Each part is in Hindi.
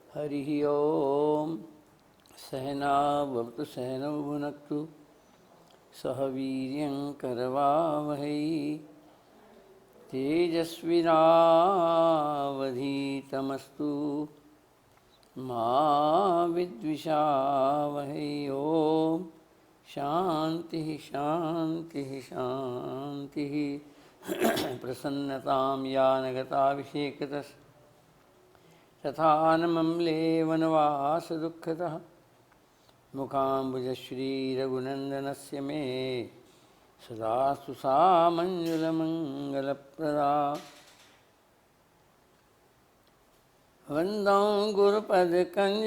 हरिः ओम सहनावतु सहनौ भुनक्तु सह वीर्यं करवावहै तेजस्विनावधीतमस्तु मा विद्विषावहै। ओम शांति शांति शांति। प्रसन्नतां यानगताभिषेकतः तथानमम्लेवनवासदुःखतः मुखाम्बुजश्रीरघुनन्दनस्य मे सदास्तु सा मञ्जुलमङ्गलप्रदा। वन्दं गुरुपदकञ्ज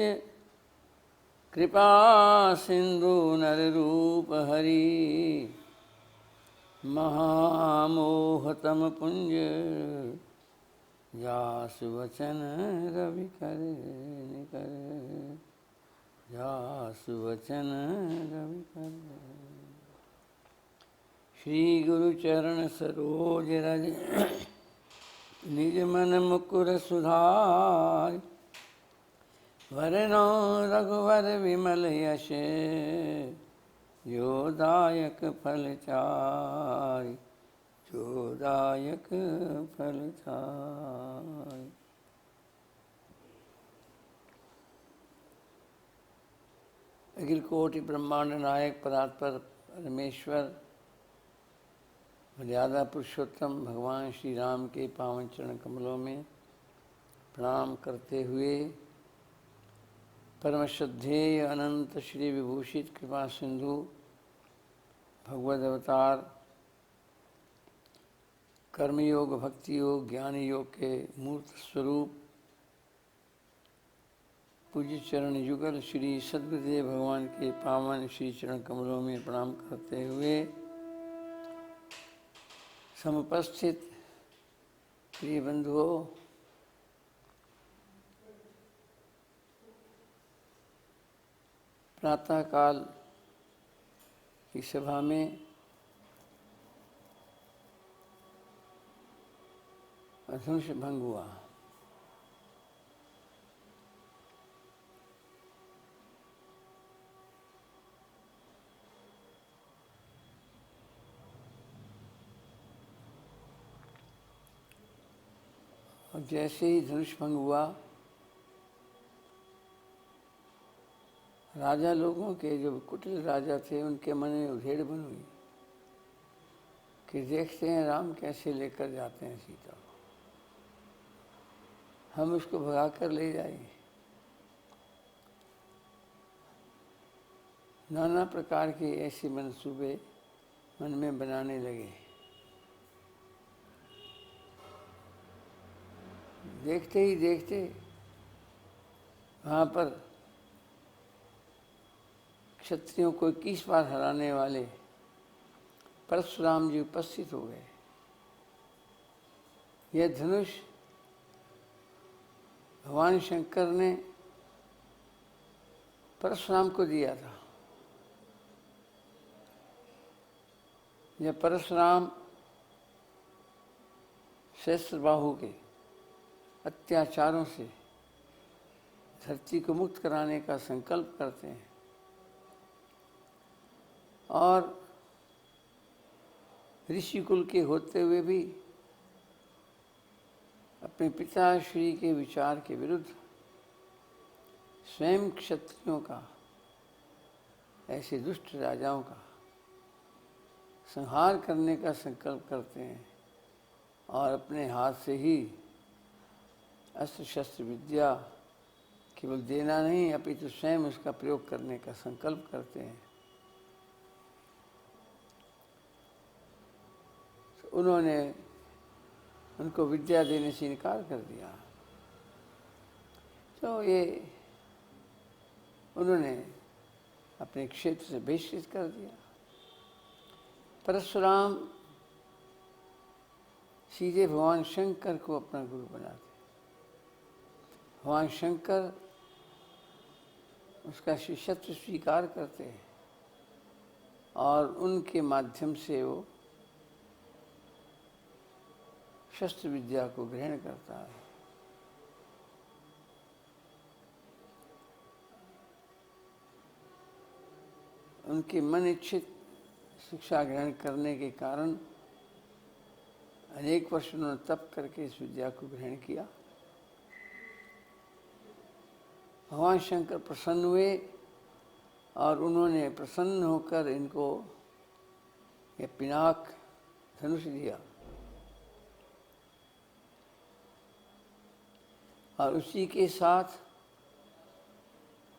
कृपासिन्धुनररूपहरि महामोहतमपुञ्ज जासु वचन रविकर निकर जासु वचन रविकर। श्री गुरु चरण सरोज रज निज मन मुकुर सुधार वरनौ रघुवर विमल यश योदायक फलचारि जोदायक फलचारि। अखिल कोटि ब्रह्मांड नायक परात्पर परमेश्वर मर्यादा पुरुषोत्तम भगवान श्री राम के पावन चरण कमलों में प्रणाम करते हुए परम श्रद्धेय अनंत श्री विभूषित कृपा सिंधु भगवद अवतार कर्मयोग भक्ति योग ज्ञान योग के मूर्त स्वरूप पूज्य चरण युगल श्री सद्गुरुदेव भगवान के पावन श्री चरण कमलों में प्रणाम करते हुए समुपस्थित प्रिय बंधुओं, प्रातःकाल की सभा में अधुंस भंग हुआ। और जैसे ही धनुष भंग हुआ, राजा लोगों के जो कुटिल राजा थे उनके मन में उधेड़ बन हुई कि देखते हैं राम कैसे लेकर जाते हैं सीता को, हम उसको भगा कर ले जाएंगे। नाना प्रकार के ऐसे मंसूबे मन में बनाने लगे। देखते ही देखते वहाँ पर क्षत्रियों को 21 बार हराने वाले परशुराम जी उपस्थित हो गए। यह धनुष भगवान शंकर ने परशुराम को दिया था। जब परशुराम सहस्त्रबाहु के अत्याचारों से धरती को मुक्त कराने का संकल्प करते हैं और ऋषि कुल के होते हुए भी अपने पिताश्री के विचार के विरुद्ध स्वयं क्षत्रियों का, ऐसे दुष्ट राजाओं का संहार करने का संकल्प करते हैं और अपने हाथ से ही अस्त्र शस्त्र विद्या केवल देना नहीं अपितु स्वयं उसका प्रयोग करने का संकल्प करते हैं। तो उन्होंने उनको विद्या देने से इनकार कर दिया। तो ये उन्होंने अपने क्षेत्र से बहिष्कृत कर दिया। परशुराम सीधे भगवान शंकर को अपना गुरु बनाते। भगवान शंकर उसका शिष्यत्व स्वीकार करते हैं और उनके माध्यम से वो शस्त्र विद्या को ग्रहण करता है। उनके मन इच्छित शिक्षा ग्रहण करने के कारण अनेक वर्ष उन्होंने तप करके इस विद्या को ग्रहण किया। भगवान शंकर प्रसन्न हुए और उन्होंने प्रसन्न होकर इनको ये पिनाक धनुष दिया और उसी के साथ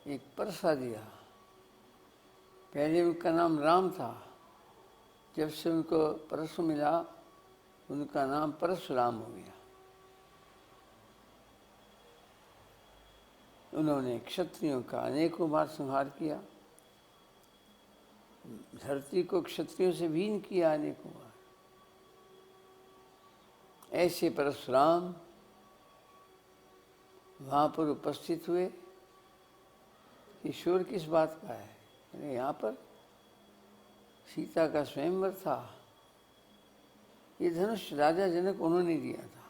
एक परसा दिया। पहले उनका नाम राम था, जब से उनको परशु मिला उनका नाम परशुराम हो गया। उन्होंने क्षत्रियों का अनेकों बार संहार किया, धरती को क्षत्रियों से भीन किया अनेकों बार। ऐसे परशुराम वहाँ पर उपस्थित हुए। ईश्वर किस बात का है? अरे यहाँ पर सीता का स्वयंवर था। ये धनुष राजा जनक उन्होंने दिया था।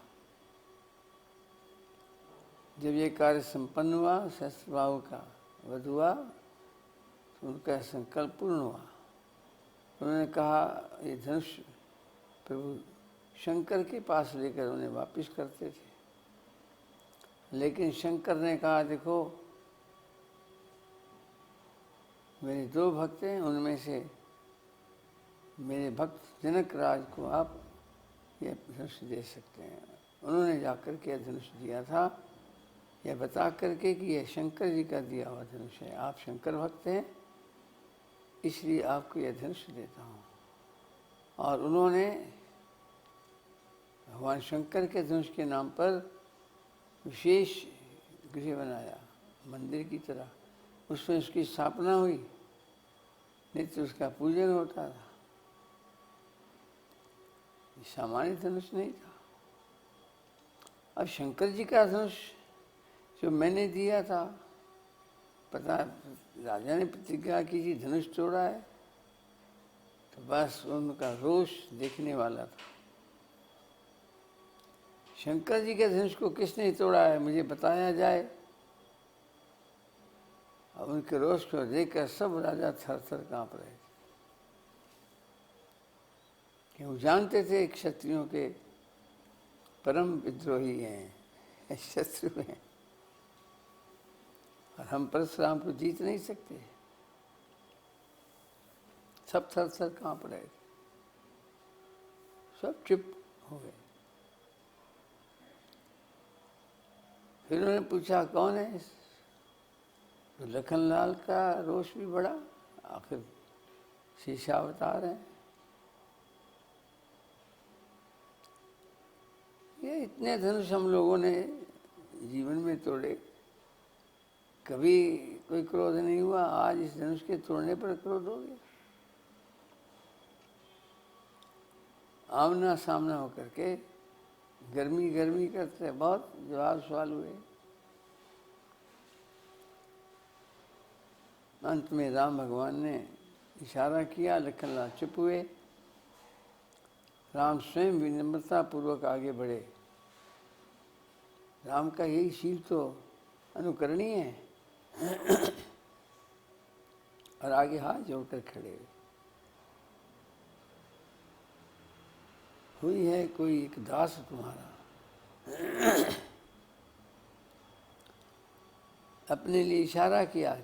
जब ये कार्य संपन्न हुआ, सहस्त्रबाहु का वध हुआ, तो उनका संकल्प पूर्ण हुआ। उन्होंने कहा ये धनुष प्रभु शंकर के पास लेकर उन्हें वापस करते थे, लेकिन शंकर ने कहा देखो मेरे दो भक्त हैं, उनमें से मेरे भक्त जनक राज को आप यह धनुष दे सकते हैं। उन्होंने जाकर के धनुष दिया था, यह बता करके कि यह शंकर जी का दिया हुआ धनुष है, आप शंकर भक्त हैं इसलिए आपको यह धनुष देता हूँ। और उन्होंने भगवान शंकर के धनुष के नाम पर विशेष गृह बनाया, मंदिर की तरह। उसमें उसकी स्थापना हुई, नित्य उसका पूजन होता था। सामान्य धनुष नहीं था। अब शंकर जी का धनुष जो मैंने दिया था, पता राजा ने प्रतिज्ञा की थी धनुष तोड़ा है, तो बस उनका रोष देखने वाला था। शंकर जी के धनुष को किसने तोड़ा है मुझे बताया जाए। अब उनके रोष को देखकर सब राजा थर थर कांप रहे थे, कि वो जानते थे क्षत्रियों के परम विद्रोही हैं, शत्रु हैं, और हम परशुराम को जीत नहीं सकते। सब थर थर कांप रहे थे, सब चुप हो गए। फिर उन्होंने पूछा कौन है? तो लखनलाल का रोष भी बढ़ा, आखिर शीशावतार है। ये इतने धनुष हम लोगों ने जीवन में तोड़े, कभी कोई क्रोध नहीं हुआ, आज इस धनुष के तोड़ने पर क्रोध हो गया। आमना सामना होकर के गर्मी गर्मी करते बहुत जवाब सवाल हुए। अंत में राम भगवान ने इशारा किया, लखनलाल चुप हुए। राम स्वयं विनम्रता पूर्वक आगे बढ़े। राम का यही शील तो अनुकरणीय है। और आगे हाथ जोड़कर खड़े हुए। हुई है कोई एक दास तुम्हारा, अपने लिए इशारा किया,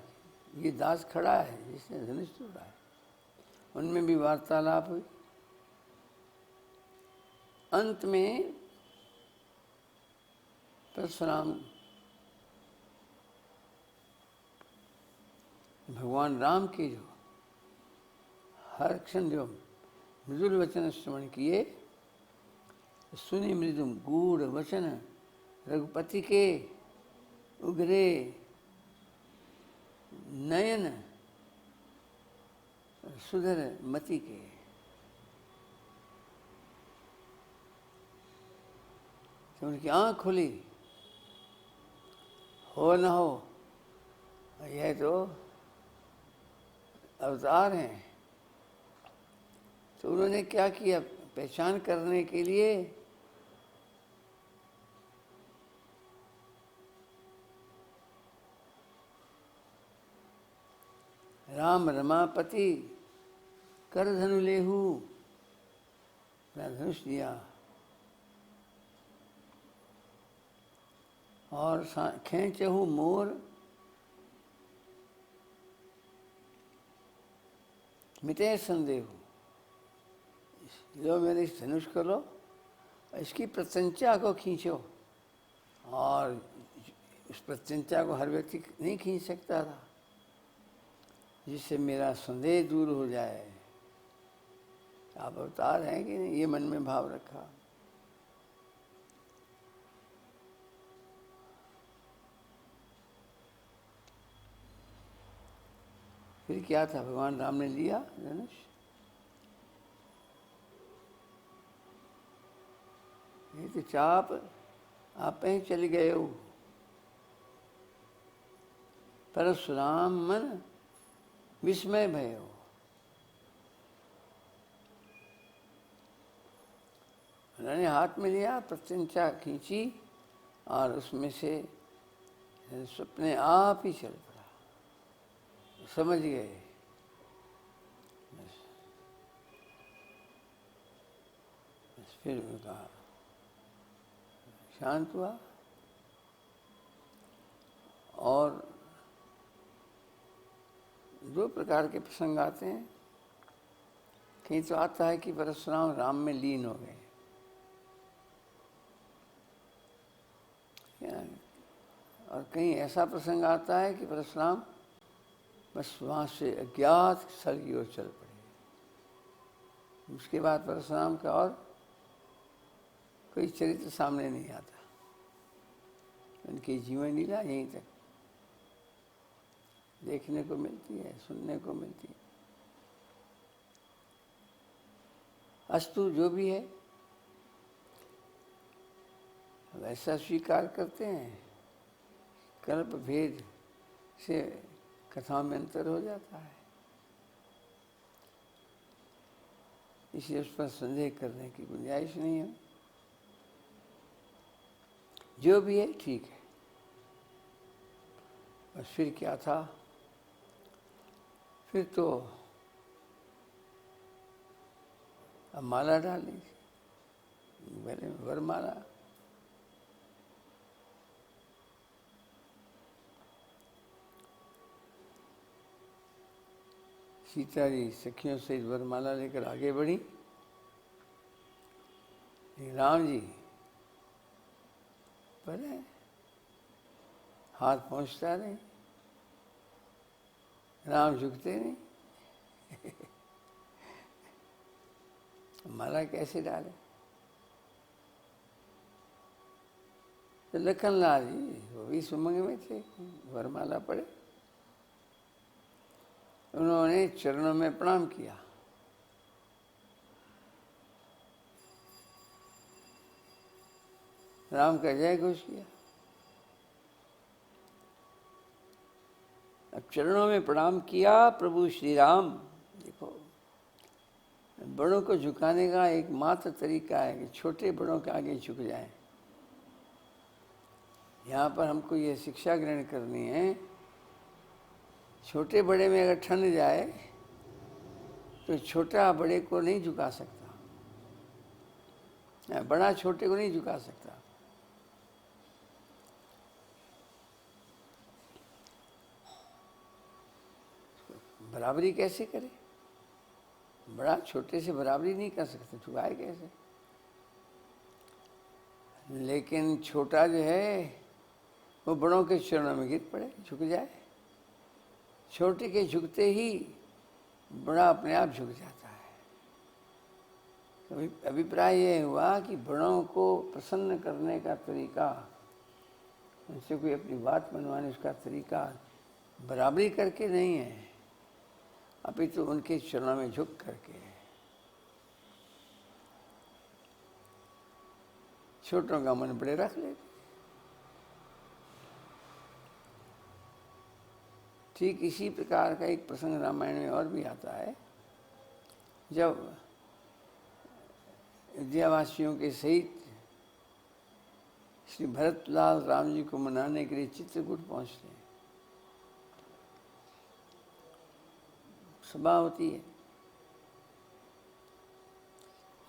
ये दास खड़ा है जिसने धनुष तोड़ा है। उनमें भी वार्तालाप हुई। अंत में परशुराम भगवान राम के जो हर क्षण जो मृदुल वचन श्रवण किए, सुनि मृदुम गूढ़ वचन रघुपति के, उगरे नयन सुधर मति के। तो उनकी आँख खुली, हो न हो यह तो अवतार हैं। तो उन्होंने क्या किया, पहचान करने के लिए राम रमापति कर धनु लेहू, धनुष दिया और खेचहू मोर मिटे संदेह। लो मेरे इस धनुष को लो, इसकी प्रत्यंचा को खींचो। और उस प्रत्यंचा को हर व्यक्ति नहीं खींच सकता था, जिससे मेरा संदेह दूर हो जाए। आप अवतार हैं कि नहीं, ये मन में भाव रखा। फिर क्या था, भगवान राम ने लिया धनुष, ये तो चाप आप ही चले गए हो। परशुराम मन विस्मय भयो। उन्होंने हाथ में लिया, प्रत्यंचा खींची और उसमें से अपने आप ही चल पड़ा। समझ गए। बस फिर उनका शांत हुआ। और दो प्रकार के प्रसंग आते हैं। कहीं तो आता है कि परशुराम राम में लीन हो गए, और कहीं ऐसा प्रसंग आता है कि परशुराम बस वहाँ से अज्ञात स्थल की ओर चल पड़े। उसके बाद परशुराम का और कोई चरित्र सामने नहीं आता। उनकी जीवन लीला यहीं तक देखने को मिलती है, सुनने को मिलती है। अस्तु, जो भी है वैसा स्वीकार करते हैं। कल्प भेद से कथा में अंतर हो जाता है, इसलिए उस पर संदेह करने की गुंजाइश नहीं है। जो भी है ठीक है। बस फिर क्या था, फिर तो अब माला डाली, पहले वरमाला। सीता जी सखियों से वरमाला लेकर आगे बढ़ी। राम जी पहले हाथ पहुंचता नहीं, राम झुकते नहीं। माला कैसे डाले? तो लखनलाल जी वो भी सुमंग में थे, वरमाला पड़े। उन्होंने चरणों में प्रणाम किया। राम का जय घोष किया। अब चरणों में प्रणाम किया प्रभु श्री राम। देखो, बड़ों को झुकाने का एक मात्र तरीका है कि छोटे बड़ों के आगे झुक जाएं। यहाँ पर हमको ये शिक्षा ग्रहण करनी है, छोटे बड़े में अगर ठन जाए तो छोटा बड़े को नहीं झुका सकता, बड़ा छोटे को नहीं झुका सकता। बराबरी कैसे करे? बड़ा छोटे से बराबरी नहीं कर सकते, झुकाए कैसे? लेकिन छोटा जो है वो बड़ों के चरणों में गिर पड़े, झुक जाए। छोटे के झुकते ही बड़ा अपने आप झुक जाता है। तो अभिप्राय ये हुआ कि बड़ों को प्रसन्न करने का तरीका, उनसे कोई अपनी बात मनवाने उसका तरीका बराबरी करके नहीं है, अभी तो उनके चरणों में झुक करके है। छोटों का मन बड़े रख ले। ठीक इसी प्रकार का एक प्रसंग रामायण में और भी आता है, जब अयोध्यावासियों के सहित श्री भरतलाल राम जी को मनाने के लिए चित्रकूट पहुंचते हैं। सभा होती है।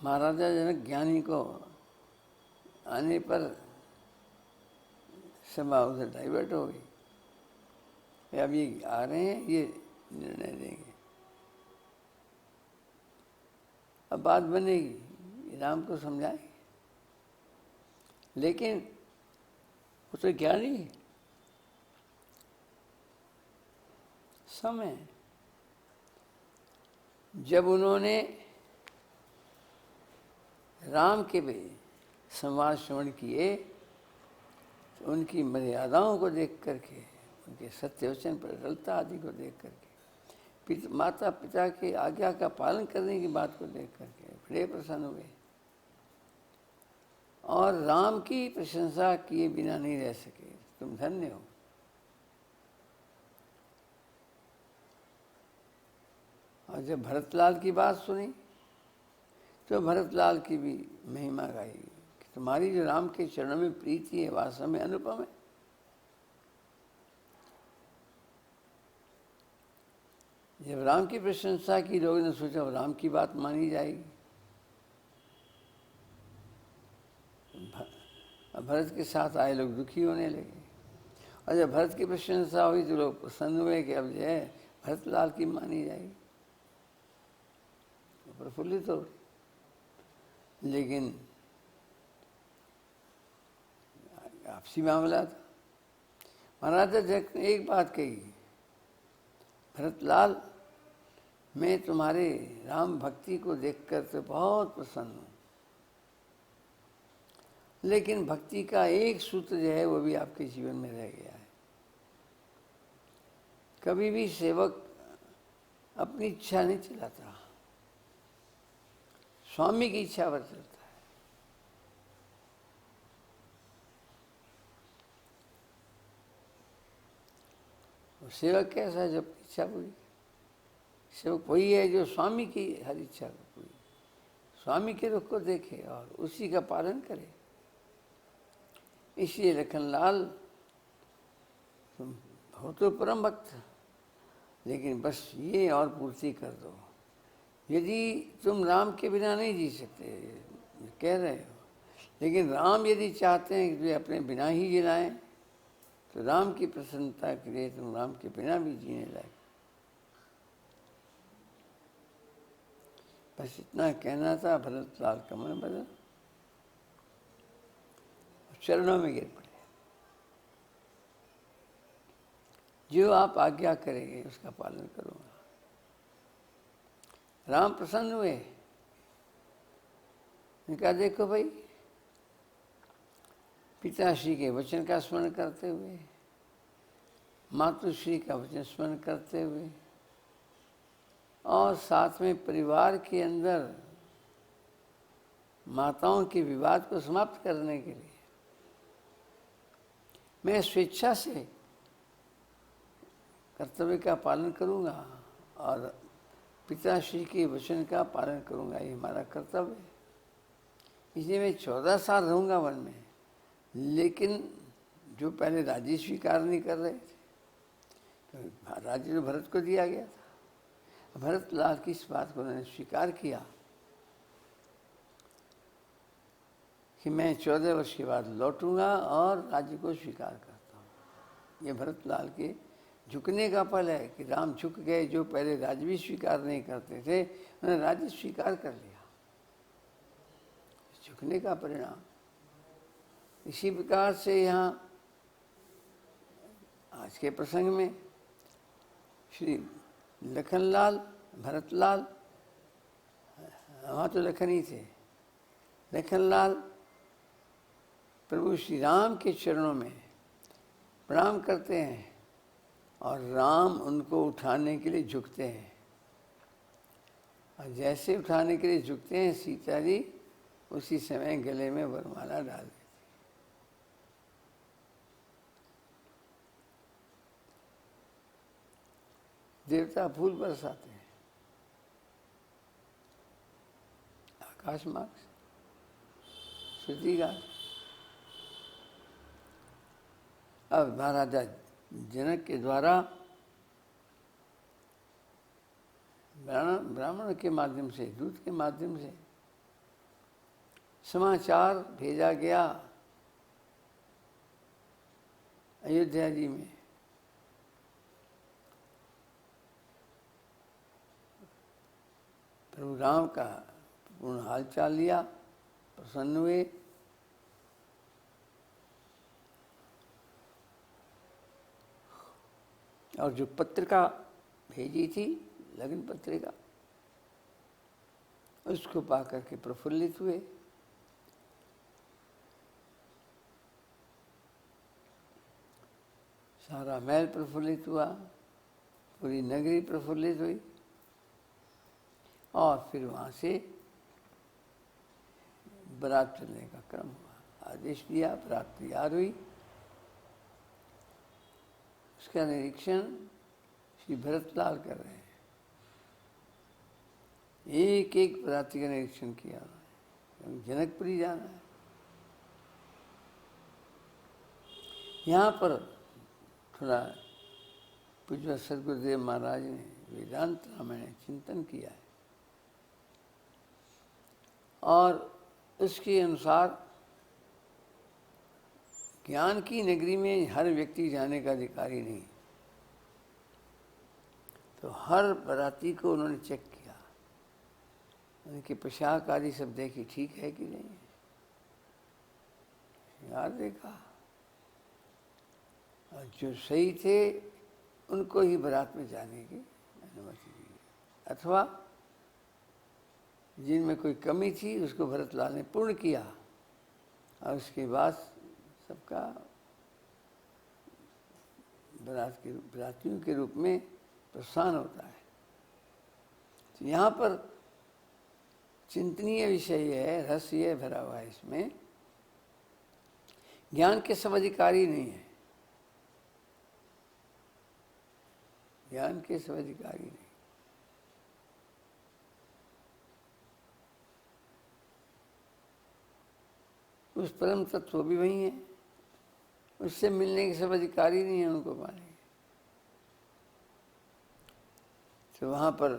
महाराजा जनक ज्ञानी को आने पर सभा उधर डाइवर्ट हो गई। अब ये आ रहे हैं, ये निर्णय देंगे, अब बात बनेगी, राम को समझाएंगे। लेकिन वो तो ज्ञानी है, समय जब उन्होंने राम के संवाद श्रवण किए तो उनकी मर्यादाओं को देख करके, उनके सत्य वचन पर अटलता आदि को देख करके, माता पिता की आज्ञा का पालन करने की बात को देख करके बड़े प्रसन्न हुए और राम की प्रशंसा किए बिना नहीं रह सके। तुम धन्य हो। और जब भरतलाल की बात सुनी तो भरतलाल की भी महिमा गाई कि तुम्हारी जो राम के चरणों में प्रीति है वास्तव में अनुपम है। जब राम की प्रशंसा की, लोगों ने सोचा राम की बात मानी जाएगी। भरत के साथ आए लोग दुखी होने लगे और जब भरत की प्रशंसा हुई तो लोग प्रसन्न हुए कि अब जो है भरतलाल की मानी जाएगी, प्रफुल्लित हो। लेकिन आपसी मामला था। महाराजा जनक ने एक बात कही, भरतलाल मैं तुम्हारे राम भक्ति को देखकर तो बहुत प्रसन्न हूँ, लेकिन भक्ति का एक सूत्र जो है वो भी आपके जीवन में रह गया है। कभी भी सेवक अपनी इच्छा नहीं चलाता, स्वामी की इच्छा पर चलता है। और सेवक कैसा है? जब इच्छा पूरी, सेवक वही है जो स्वामी की हर इच्छा को पूरी, स्वामी के रुख को देखे और उसी का पालन करे। इसलिए लखनलाल तुम हो तो परम भक्त, लेकिन बस ये और पूर्ति कर दो। यदि तुम राम के बिना नहीं जी सकते कह रहे हो, लेकिन राम यदि चाहते हैं कि वे अपने बिना ही जिलाएं तो राम की प्रसन्नता के लिए तुम राम के बिना भी जीने लायक। बस इतना कहना था। भरतलाल का मन बदला, चरणों में गिर पड़े। जो आप आज्ञा करेंगे उसका पालन करूंगा। राम प्रसन्न हुए, कहा देखो भाई, पिताश्री के वचन का स्मरण करते हुए, मातुश्री का वचन स्मरण करते हुए और साथ में परिवार के अंदर माताओं के विवाद को समाप्त करने के लिए मैं स्वेच्छा से कर्तव्य का पालन करूंगा और पिताश्री के वचन का पालन करूंगा। ये हमारा कर्तव्य है। इसलिए मैं 14 साल रहूंगा वन में। लेकिन जो पहले राज्य स्वीकार नहीं कर रहे थे, तो राज्य तो भरत को दिया गया था। भरतलाल की इस बात को उन्होंने स्वीकार किया कि मैं 14 वर्ष के बाद लौटूंगा और राज्य को स्वीकार करता हूँ। ये भरतलाल के झुकने का फल है कि राम झुक गए। जो पहले राज्य भी स्वीकार नहीं करते थे, उन्होंने राज्य स्वीकार कर लिया। झुकने का परिणाम। इसी प्रकार से यहाँ आज के प्रसंग में श्री लखनलाल, भरतलाल, वहाँ तो लखन ही थे, लखनलाल प्रभु श्री राम के चरणों में प्रणाम करते हैं और राम उनको उठाने के लिए झुकते हैं। और जैसे उठाने के लिए झुकते हैं, सीता जी उसी समय गले में वरमाला डाल देती। देवता फूल बरसाते हैं आकाश मार्ग से, श्रुति का। अब महाराजा जनक के द्वारा ब्राह्मण के माध्यम से, दूत के माध्यम से समाचार भेजा गया अयोध्या जी में। प्रभु राम का पूर्ण हालचाल लिया, प्रसन्न हुए। और जो पत्रिका भेजी थी, लगन पत्रिका, उसको पाकर के प्रफुल्लित हुए। सारा महल प्रफुल्लित हुआ, पूरी नगरी प्रफुल्लित हुई। और फिर वहाँ से बारात चलने का क्रम हुआ। आदेश दिया, बारात तैयार हुई। उसका निरीक्षण श्री भरतलाल कर रहे हैं। एक एक बाराती का निरीक्षण किया, जनकपुरी जाना है। यहाँ पर थोड़ा पूज्य सदगुरुदेव महाराज ने वेदांत रामायण चिंतन किया है, और उसके अनुसार ज्ञान की नगरी में हर व्यक्ति जाने का अधिकारी नहीं। तो हर बाराती को उन्होंने चेक किया, उनकी पोशाक आदि सब देखी, ठीक है कि नहीं। यार देखा, और जो सही थे उनको ही बारात में जाने की अनुमति दी, अथवा जिनमें कोई कमी थी उसको भरतलाल ने पूर्ण किया। और उसके बाद सबका बारातियों के रूप में प्रस्थान होता है। तो यहाँ पर चिंतनीय विषय है, रहस्य भरा हुआ है इसमें। ज्ञान के सब अधिकारी नहीं है, ज्ञान के सब अधिकारी नहीं। उस परम तत्व भी वही है, उससे मिलने के सब अधिकारी नहीं है उनको पाने। तो वहाँ पर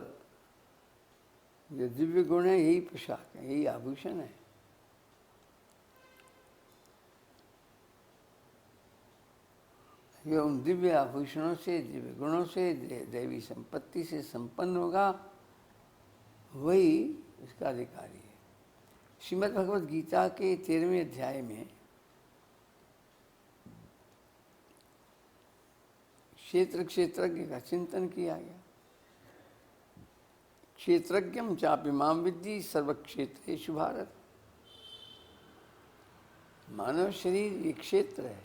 जो दिव्य गुण है, यही पोशाक है, यही आभूषण है। ये उन दिव्य आभूषणों से, दिव्य गुणों से, दैवी संपत्ति से संपन्न होगा, वही इसका अधिकारी है। श्रीमद् भगवद गीता के 13वें अध्याय में क्षेत्रज्ञ का चिंतन किया गया। क्षेत्रज्ञम चापि माम विद्धि सर्वक्षेत्रेषु भारत। मानव शरीर ये क्षेत्र है,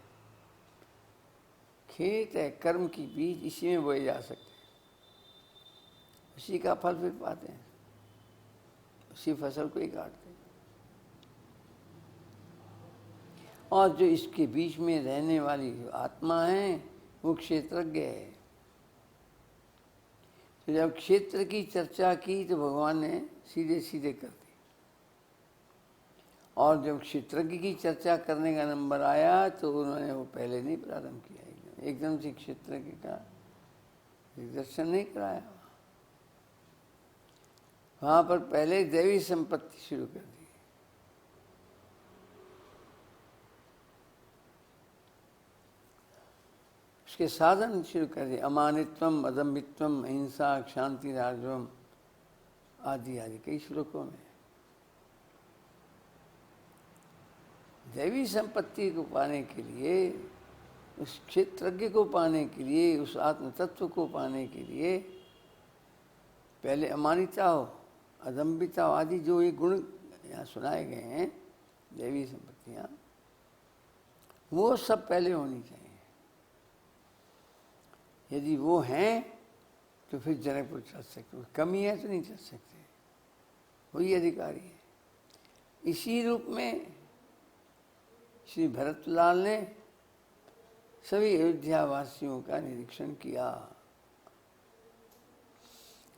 खेत है, कर्म की बीज इसी में बोए जा सकते हैं, उसी का फल फिर पाते हैं, उसी फसल को ही काटते हैं। और जो इसके बीच में रहने वाली जो आत्मा है वो क्षेत्रज्ञ है। तो जब क्षेत्र की चर्चा की तो भगवान ने सीधे सीधे कर दी, और जब क्षेत्रज्ञ की चर्चा करने का नंबर आया तो उन्होंने वो पहले नहीं प्रारंभ किया, एकदम से क्षेत्रज्ञ का दर्शन नहीं कराया। वहाँ पर पहले दैवी संपत्ति शुरू कर दी। उसके साधन शुरू कर दिए, अमानित्वम, अदम्भित्वम, अहिंसा, शांति, राजवम आदि आदि कई श्लोकों में। दैवी संपत्ति को पाने के लिए, उस क्षेत्रज्ञ को पाने के लिए, उस आत्म तत्व को पाने के लिए पहले अमानिता हो, अदम्भिता हो आदि जो ये गुण यहाँ सुनाए गए हैं, दैवी संपत्तियाँ, वो सब पहले होनी चाहिए। यदि वो हैं तो फिर जनकपुर चल सकते, कमी है तो नहीं चल सकते, वही अधिकारी है। इसी रूप में श्री भरतलाल ने सभी अयोध्या वासियों का निरीक्षण किया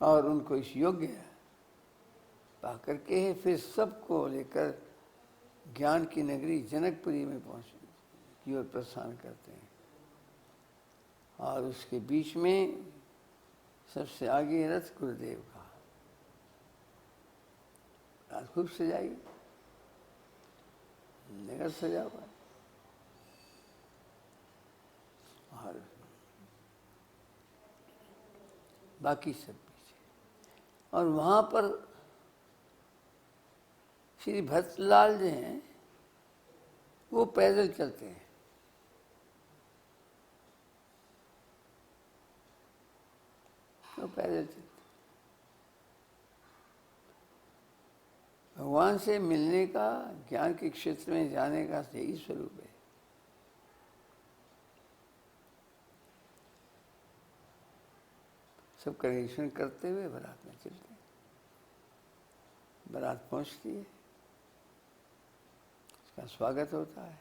और उनको इस योग्य पा करके फिर सबको लेकर ज्ञान की नगरी जनकपुरी में पहुंचने की ओर प्रस्थान करते हैं। और उसके बीच में सबसे आगे रथ गुरुदेव का, रात खूब सजाई, नगर सजा हुआ है। और बाकी सब पीछे। और वहाँ पर श्री भरतलाल जो हैं वो पैदल चलते हैं। वो पैदल चलते, भगवान से मिलने का, ज्ञान के क्षेत्र में जाने का यही स्वरूप है। सब कलेक्शन करते हुए बारात में चलते हैं। बारात पहुंचती है, उसका स्वागत होता है।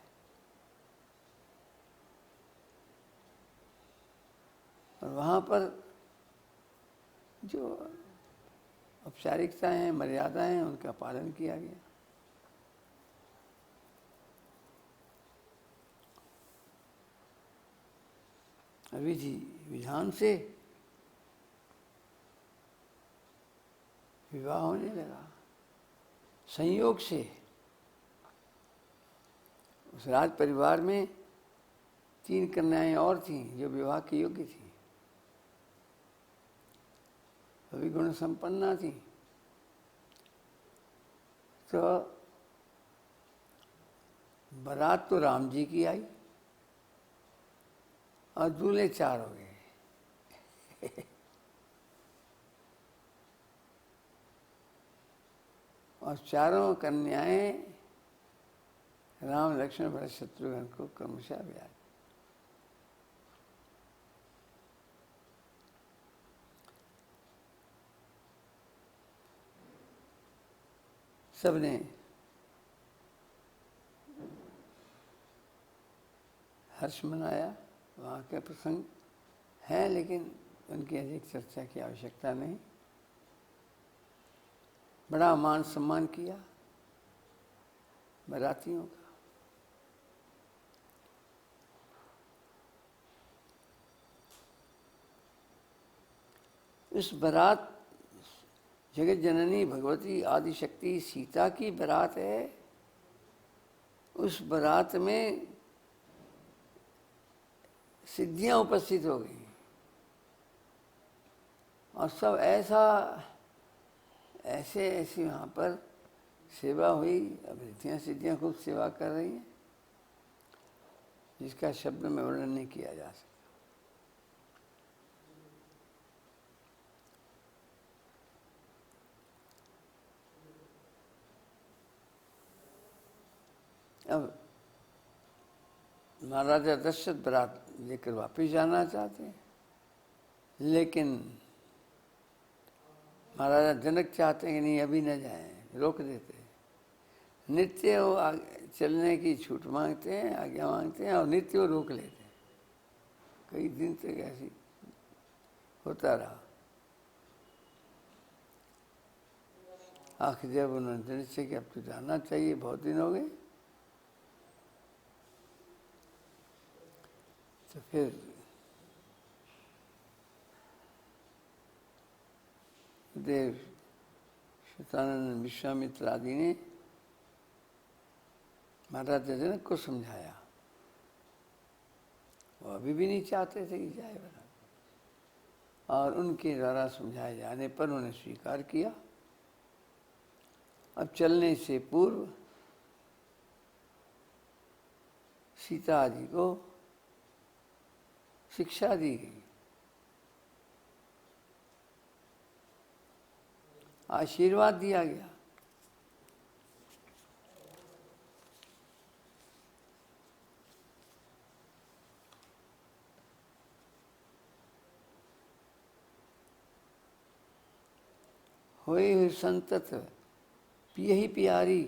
और वहाँ पर जो औपचारिकताएं हैं, मर्यादाएं हैं, उनका पालन किया गया। विधि विधान से विवाह होने लगा। संयोग से उस राज परिवार में 3 कन्याएं और थीं जो विवाह की योग्य थीं, सभी गुण संपन्ना थी। तो बारात तो राम जी की आई और दूल्हे 4 हो गए। और चारों कन्याएं राम लक्ष्मण भरत शत्रुघ्न को क्रमशः ब्याह। सबने हर्ष मनाया। वहाँ के प्रसंग हैं लेकिन उनकी अधिक चर्चा की आवश्यकता नहीं। बड़ा मान सम्मान किया बारातियों का। इस बारात जगत जननी भगवती आदि शक्ति सीता की बारात है। उस बारात में सिद्धियां उपस्थित हो गई और सब ऐसे वहाँ पर सेवा हुई। अब रिद्धियाँ सिद्धियाँ खूब सेवा कर रही हैं जिसका शब्द में वर्णन नहीं किया जा सकता। अब महाराजा दशरथ बारात लेकर वापस जाना चाहते हैं लेकिन महाराजा जनक चाहते हैं कि नहीं अभी न जाएं, रोक देते हैं। नित्य वो चलने की छूट मांगते हैं, आज्ञा मांगते हैं और नित्य वो रोक लेते हैं। कई दिन तक ऐसी होता रहा। आखिर जब उन्होंने निश्चय कि अब तो जाना चाहिए, बहुत दिन हो गए, तो फिर देव शतानंद विश्वामित्र आदि ने महाराजा जनक को समझाया। वो अभी भी नहीं चाहते थे कि जाए बारात, और उनके द्वारा समझाए जाने पर उन्होंने स्वीकार किया। अब चलने से पूर्व सीता जी को शिक्षा दी गई, आशीर्वाद दिया गया। होई हुई संतत पियहि प्यारी,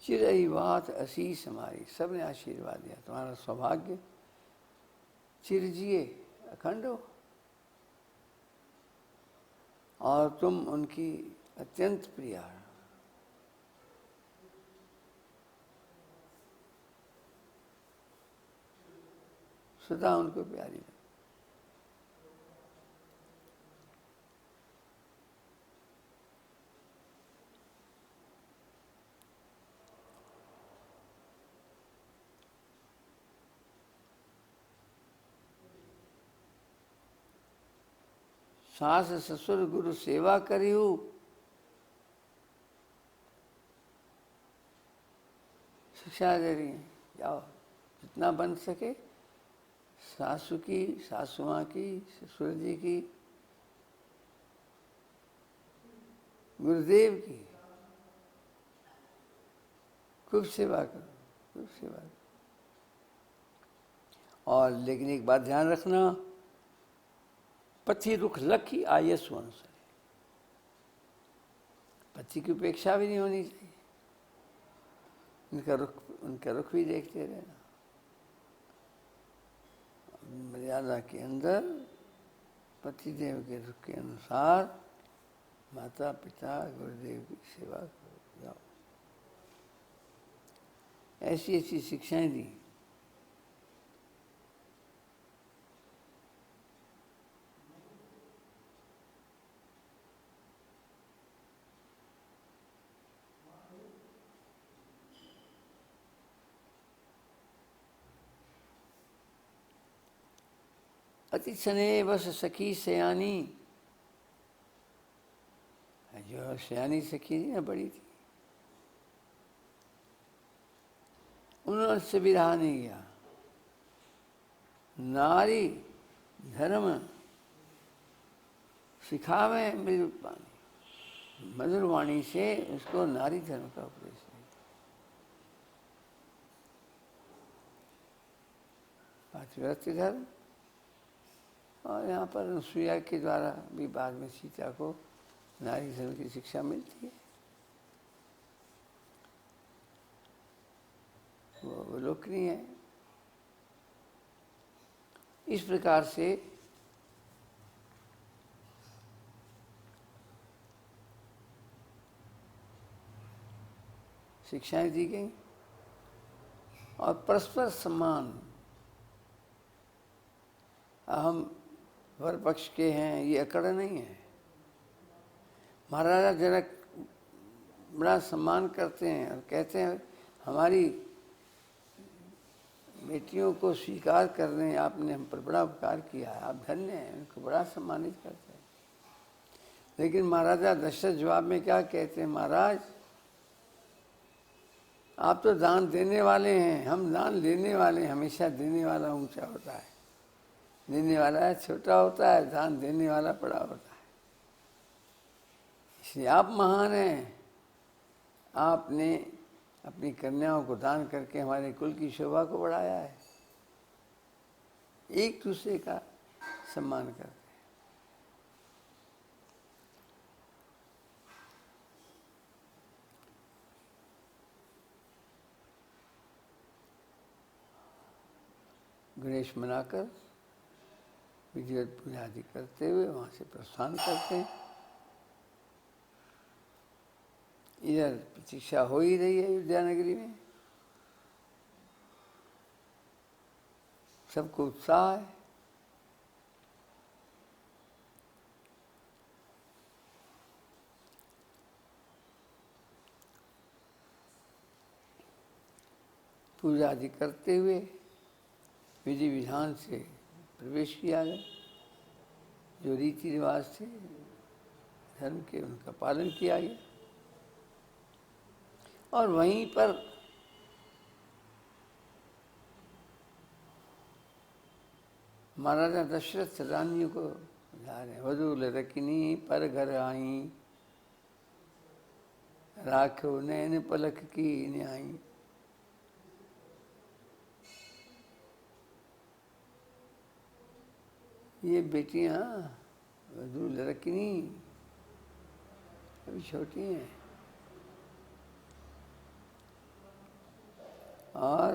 चिरई बात असीस हमारी। सबने आशीर्वाद दिया, तुम्हारा सौभाग्य चिर जिए, अखंड हो, और तुम उनकी अत्यंत प्रिय हो। सदा उनको प्यारी। सास ससुर गुरु सेवा करियो, शिक्षा दे रही है। जाओ जितना बन सके, सासू की, सासू माँ की, ससुर जी की, गुरुदेव की खूब सेवा करो, खूब सेवा करो। और लेकिन एक बात ध्यान रखना, पति रुख लखी आयसु अनुसार, पति की उपेक्षा भी नहीं होनी चाहिए, उनका रुख भी देखते रहना। मर्यादा के अंदर पतिदेव के रुख के अनुसार माता पिता गुरुदेव की सेवा करो, जाओ। ऐसी ऐसी शिक्षाएं दी। अति स्नेह बस सखी सयानी, जो सयानी सखी थी ना, बड़ी थी, उन्होंने से भी रहा नहीं गया। नारी धर्म सिखावे मृदु पानी, मधुर वाणी से उसको नारी धर्म का उपदेश दिया। पातिव्रत्य धर्म, और यहाँ पर अनुसुईया के द्वारा भी बाद में सीता को नारी धर्म की शिक्षा मिलती है। वो अवलोकनीय है। इस प्रकार से शिक्षाएं दी गई और परस्पर सम्मान। हम वर पक्ष के हैं, ये अकड़ नहीं है। महाराजा जनक बड़ा सम्मान करते हैं और कहते हैं हमारी बेटियों को स्वीकार करने आपने हम पर बड़ा उपकार किया है, आप धन्य हैं, उनको बड़ा सम्मानित करते हैं। लेकिन महाराजा दशरथ जवाब में क्या कहते हैं, महाराज आप तो दान देने वाले हैं, हम दान लेने वाले हैं। हमेशा देने वाला ऊंचा होता है, देने वाला छोटा होता है, दान देने वाला बड़ा होता है। इसलिए आप महान हैं, आपने अपनी कन्याओं को दान करके हमारे कुल की शोभा को बढ़ाया है। एक दूसरे का सम्मान करते हैं। गणेश मनाकर विधिवत पूजा आदि करते हुए वहां से प्रस्थान करते हैं। इधर प्रतीक्षा हो ही रही है अयोध्या नगरी में, सबको उत्साह है। पूजा आदि करते हुए विधि विधान से प्रवेश किया गया। जो रीति रिवाज थे धर्म के, उनका पालन किया गया। और वहीं पर महाराजा दशरथ रानियों को जा रहे हैं। वधू लड़किनी पर घर आई, राखो नैन पलक की न्याई। ये बेटियां वधू लड़किनी अभी छोटी हैं और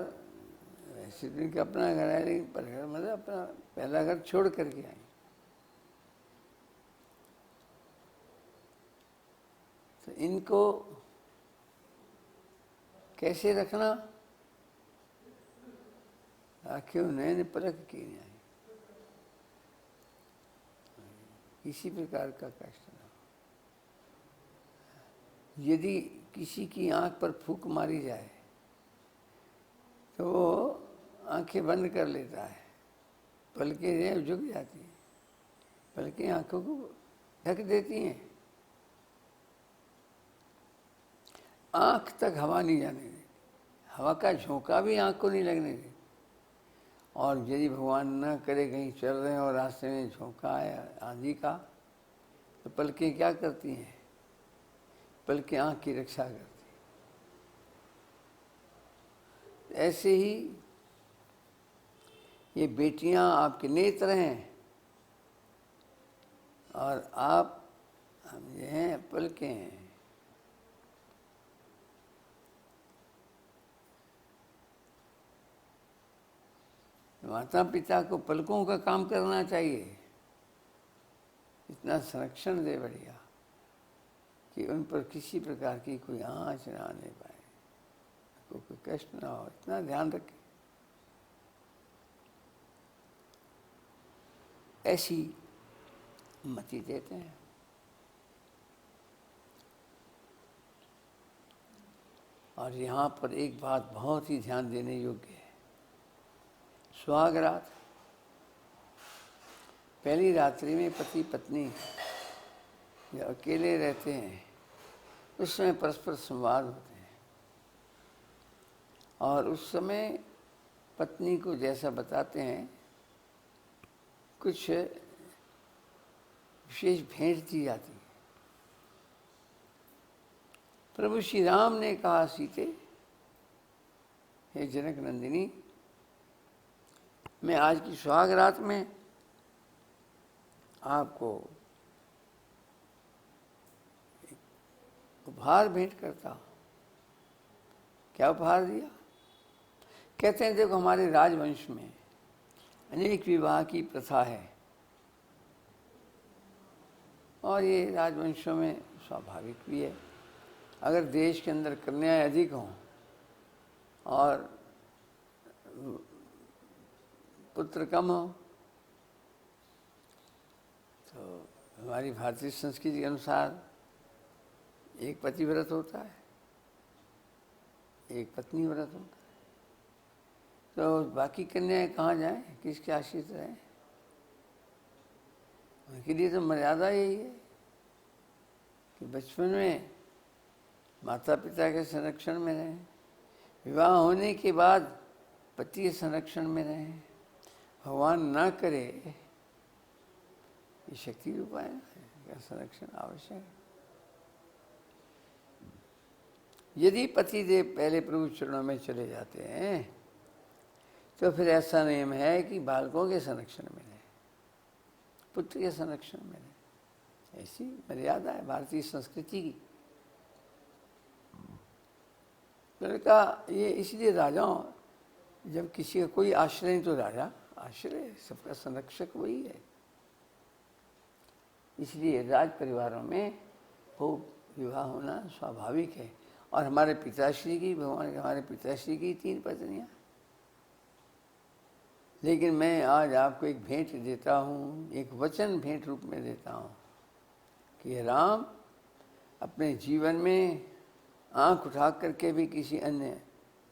वैसे तो इनका अपना घर है, लेकिन पर घर मतलब अपना पहला घर छोड़ करके आई। तो इनको कैसे रखना, आंखें नैन पलक की नहीं आई। किसी प्रकार का कष्ट न हो। यदि किसी की आंख पर फूंक मारी जाए तो वो आंखें बंद कर लेता है, पलकें झुक जाती हैं, पलकें आंखों को ढक देती हैं, आंख तक हवा नहीं जाने देती, हवा का झोंका भी आंख को नहीं लगने देती। और यदि भगवान न करे कहीं चल रहे हैं और रास्ते में झोंका आया आंधी का, तो पलकें क्या करती हैं? पलकें आंख की रक्षा करती हैं। ऐसे ही ये बेटियां आपके नेत्र हैं और आप हम ये हैं पलकें हैं। माता पिता को पलकों का काम करना चाहिए, इतना संरक्षण दे बढ़िया कि उन पर किसी प्रकार की कोई आँच ना आने पाए, कोई कष्ट ना हो, इतना ध्यान रखें। ऐसी मति देते हैं। और यहाँ पर एक बात बहुत ही ध्यान देने योग्य है। सुहाग रात, पहली रात्रि में पति पत्नी जब अकेले रहते हैं उस समय परस्पर संवाद होते हैं, और उस समय पत्नी को जैसा बताते हैं कुछ विशेष भेंट दी जाती है। प्रभु श्री राम ने कहा सीते, हे जनक नंदिनी, मैं आज की सुहाग रात में आपको उपहार भेंट करता हूं। क्या उपहार दिया? कहते हैं देखो हमारे राजवंश में अनेक विवाह की प्रथा है, और ये राजवंशों में स्वाभाविक भी है। अगर देश के अंदर कन्याएं अधिक हों और पुत्र कम हो, तो हमारी भारतीय संस्कृति के अनुसार एक पतिव्रत होता है, एक पत्नी व्रत होता है। तो बाकी कन्याएं कहाँ जाएं, किसके आश्रित रहें? उनके लिए तो मर्यादा यही है कि बचपन में माता पिता के संरक्षण में रहें, विवाह होने के बाद पति के संरक्षण में रहें। भगवान ना करे, ये शक्ति उपाय का संरक्षण आवश्यक है। यदि पति देव पहले प्रभु चरणों में चले जाते हैं तो फिर ऐसा नियम है कि बालकों के संरक्षण में रहे, पुत्र के संरक्षण में रहे। ऐसी मर्यादा है भारतीय संस्कृति की। लड़का ये इसलिए राजाओं, जब किसी का कोई आश्रय नहीं तो राजा आश्रय, सबका संरक्षक वही है। इसलिए राज परिवारों में वो विवाह होना स्वाभाविक है। और हमारे पिताश्री की, भगवान के हमारे पिताश्री की 3 पत्नियां। लेकिन मैं आज आपको एक भेंट देता हूँ, एक वचन भेंट रूप में देता हूँ कि राम अपने जीवन में आंख उठा करके भी किसी अन्य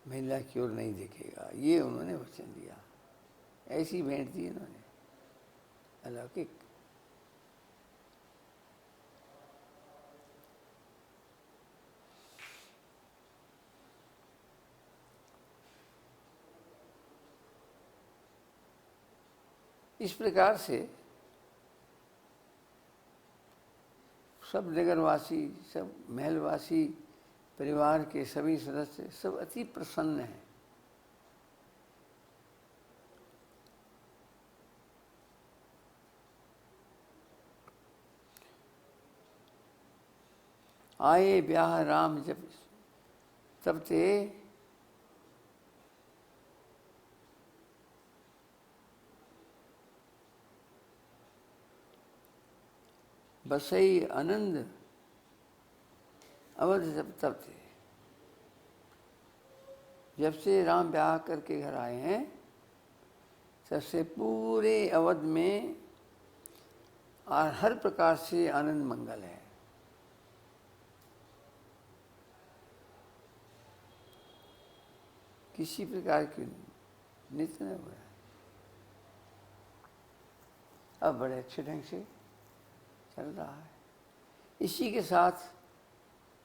महिला की ओर नहीं देखेगा, ये उन्होंने वचन दिया। ऐसी भेंट दी उन्होंने, अलौकिक। इस प्रकार से सब नगरवासी, सब महलवासी, परिवार के सभी सदस्य सब अति प्रसन्न हैं। आए ब्याह राम जब तब ते बसई आनंद अवध तब थे। जब से राम ब्याह करके घर आए हैं तब से पूरे अवध में और हर प्रकार से आनंद मंगल है। किसी प्रकार की नित्य नहीं हो रहा है। अब बड़े अच्छे ढंग से चल रहा है। इसी के साथ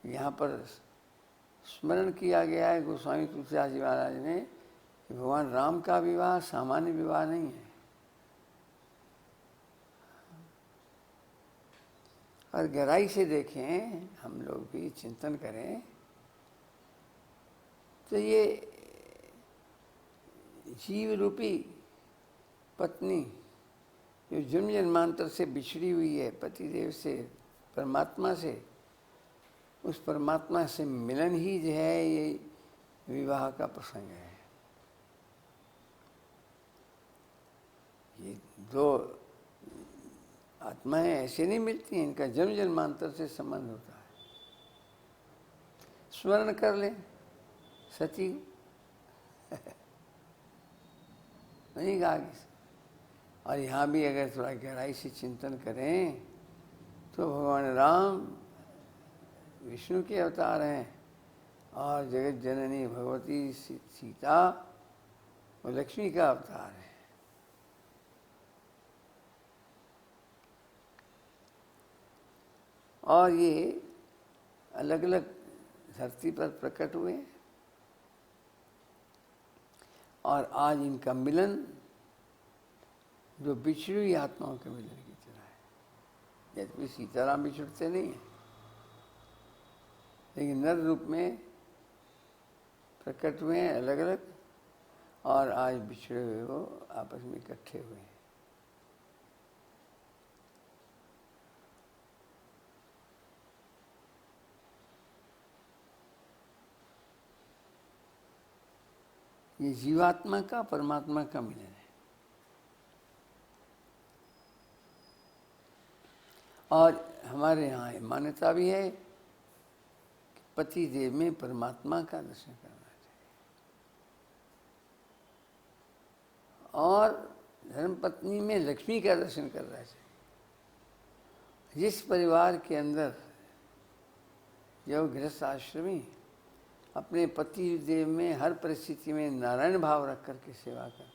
यहाँ पर स्मरण किया गया है गोस्वामी तुलसीदास जी महाराज ने कि भगवान राम का विवाह सामान्य विवाह नहीं है। और गहराई से देखें, हम लोग भी चिंतन करें तो ये जीव रूपी पत्नी जो जन्म जन्मांतर से बिछड़ी हुई है पतिदेव से, परमात्मा से, उस परमात्मा से मिलन ही जो है ये विवाह का प्रसंग है। ये दो आत्माएं ऐसे नहीं मिलती हैं, इनका जन्म जन्मांतर से संबंध होता है। स्मरण कर लें सती नहीं कहा कि, और यहाँ भी अगर थोड़ा गहराई से चिंतन करें तो भगवान राम विष्णु के अवतार हैं और जगत जननी भगवती सीता वो लक्ष्मी का अवतार है। और ये अलग अलग धरती पर प्रकट हुए और आज इनका मिलन जो बिछड़ी हुई आत्माओं के मिलन की तरह है। जैसे सीताराम बिछड़ते नहीं हैं, लेकिन नर रूप में प्रकट हुए हैं अलग अलग, और आज बिछड़े हुए वो आपस में इकट्ठे हुए हैं। ये जीवात्मा का परमात्मा का मिलन है। और हमारे यहाँ मान्यता भी है कि पति देव में परमात्मा का दर्शन करना चाहिए और धर्मपत्नी में लक्ष्मी का दर्शन करना चाहिए। जिस परिवार के अंदर जो गृहस्थ आश्रमी अपने पति देव में हर परिस्थिति में नारायण भाव रख करके सेवा करते हैं।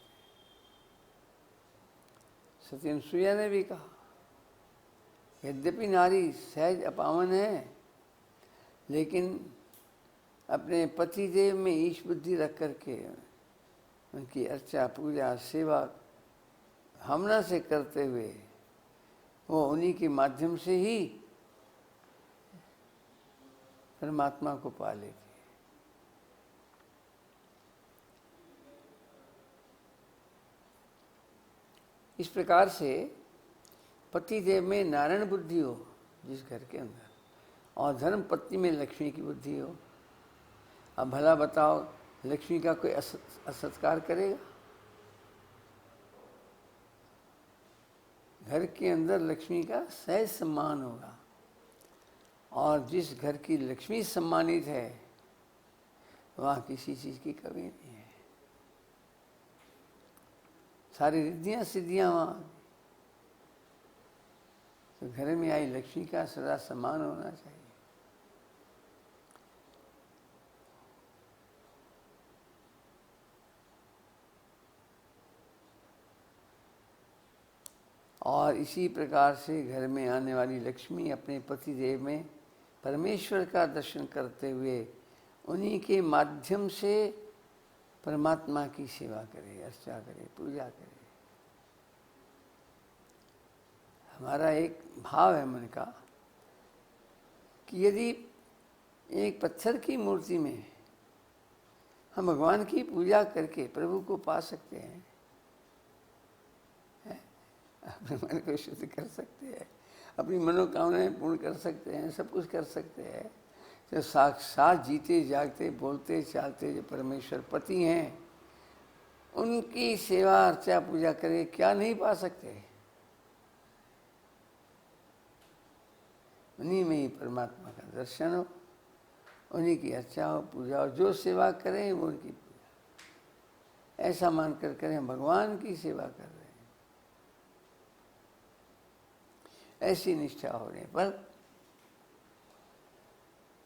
सती अनुसुईया ने भी कहा, यद्यपि नारी सहज अपावन है, लेकिन अपने पति देव में ईश बुद्धि रख करके उनकी अर्चा पूजा सेवा भावना से करते हुए वो उन्हीं के माध्यम से ही परमात्मा को पा लेती है। इस प्रकार से पति देव में नारायण बुद्धि हो जिस घर के अंदर, और धर्म पत्नी में लक्ष्मी की बुद्धि हो। अब भला बताओ, लक्ष्मी का कोई असत्कार करेगा? घर के अंदर लक्ष्मी का सहज सम्मान होगा, और जिस घर की लक्ष्मी सम्मानित है वहाँ किसी चीज की कमी नहीं है। सारी रिद्धियां सिद्धियां वहाँ, तो घर में आई लक्ष्मी का सदा सम्मान होना चाहिए। और इसी प्रकार से घर में आने वाली लक्ष्मी अपने पति देव में परमेश्वर का दर्शन करते हुए उन्हीं के माध्यम से परमात्मा की सेवा करे, अर्चा करे, पूजा करे। हमारा एक भाव है मन का कि यदि एक पत्थर की मूर्ति में हम भगवान की पूजा करके प्रभु को पा सकते हैं, अपने मन को शुद्ध कर सकते हैं, अपनी मनोकामनाएं पूर्ण कर सकते हैं, सब कुछ कर सकते हैं, तो साक्षात जीते जागते बोलते चालते जो परमेश्वर पति हैं उनकी सेवा अर्चा पूजा करे, क्या नहीं पा सकते? उन्हीं में ही परमात्मा का दर्शन हो, उन्हीं की अर्चा हो, पूजा हो। जो सेवा करें वो उनकी पूजा, ऐसा मानकर करें हम भगवान की सेवा कर रहे हैं। ऐसी निष्ठा होने पर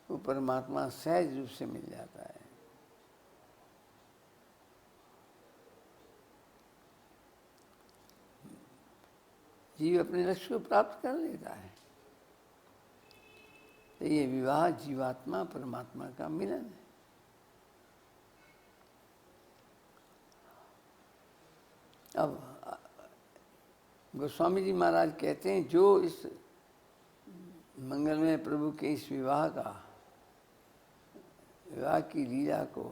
वो परमात्मा सहज रूप से मिल जाता है। जीव अपने लक्ष्य को प्राप्त कर लेता है। तो ये विवाह जीवात्मा परमात्मा का मिलन है। अब गोस्वामी जी महाराज कहते हैं, जो इस मंगलमय प्रभु के इस विवाह की लीला को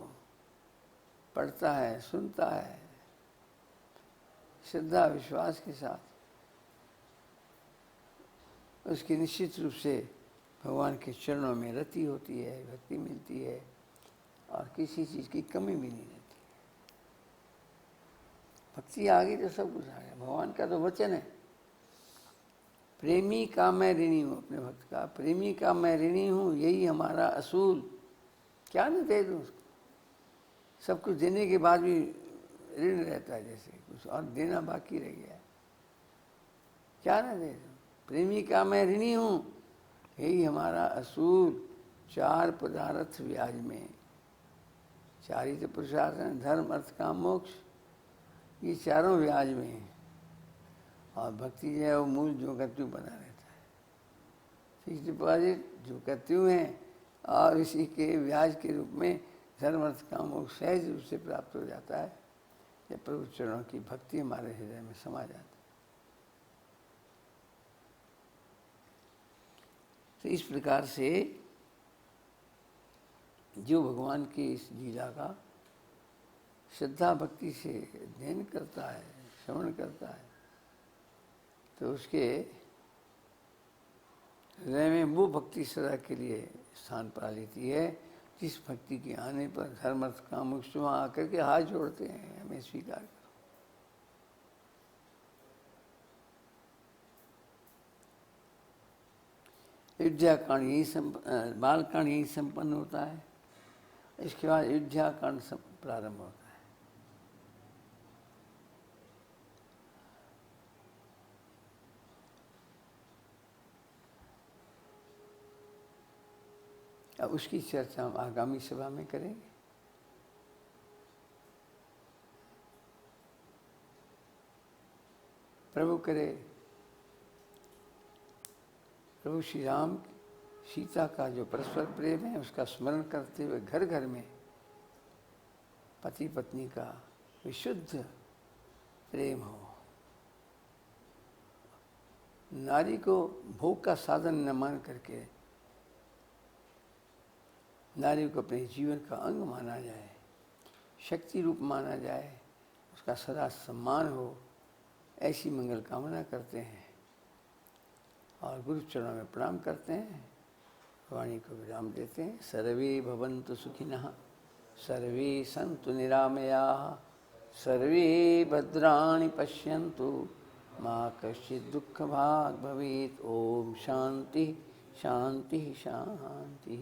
पढ़ता है, सुनता है श्रद्धा विश्वास के साथ, उसकी निश्चित रूप से भगवान के चरणों में रति होती है, भक्ति मिलती है और किसी चीज़ की कमी भी नहीं रहती। भक्ति आ गई तो सब कुछ आ गया। भगवान का तो वचन है, प्रेमी का मैं ऋणी हूँ। अपने भक्त का प्रेमी का मैं ऋणी हूँ, यही हमारा असूल। क्या न दे दूँ उसको, सब कुछ देने के बाद भी ऋण रहता है, जैसे कुछ और देना बाकी रह गया। क्या न दे दूँ, प्रेमी का मैं ऋणी हूँ, यही हमारा असूल। चार पदार्थ व्याज में, चार ही तो पुरुषार्थ हैं, धर्म अर्थ काम मोक्ष, ये चारों व्याज में है। और भक्ति जो है वो मूल जो कत्यु बना रहता है, फिक्स डिपॉजिट जो कत्यु हैं, और इसी के व्याज के रूप में धर्म अर्थ काम मोक्ष सहज रूप से प्राप्त हो जाता है जब प्रभु चरणों की भक्ति हमारे हृदय में समा जाती है। तो इस प्रकार से जो भगवान की इस लीला का श्रद्धा भक्ति से अध्ययन करता है, श्रवण करता है, तो उसके हृदय में वो भक्ति सदा के लिए स्थान पा लेती है, जिस भक्ति के आने पर धर्म अर्थ काम मोक्ष वहाँ आकर के हाथ जोड़ते हैं, हमें स्वीकार करो। अयोध्या कांड यही बाल कांड यही संपन्न होता है। इसके बाद अयोध्या कांड प्रारंभ होता है। अब उसकी चर्चा हम आगामी सभा में करेंगे। प्रभु करे प्रभु श्री राम सीता का जो परस्पर प्रेम है उसका स्मरण करते हुए घर घर में पति पत्नी का विशुद्ध प्रेम हो। नारी को भोग का साधन न मान करके नारी को अपने जीवन का अंग माना जाए, शक्ति रूप माना जाए, उसका सदा सम्मान हो, ऐसी मंगल कामना करते हैं और गुरु चरणों में प्रणाम करते हैं। वाणी को विराम देते हैं। सर्वे भवन्तु सुखिनः, सर्वे सन्तु निरामयाः, सर्वे भद्राणि पश्यन्तु, मा कश्चित् दुःखभाग् भवेत्। ओम शांति शांति शांति।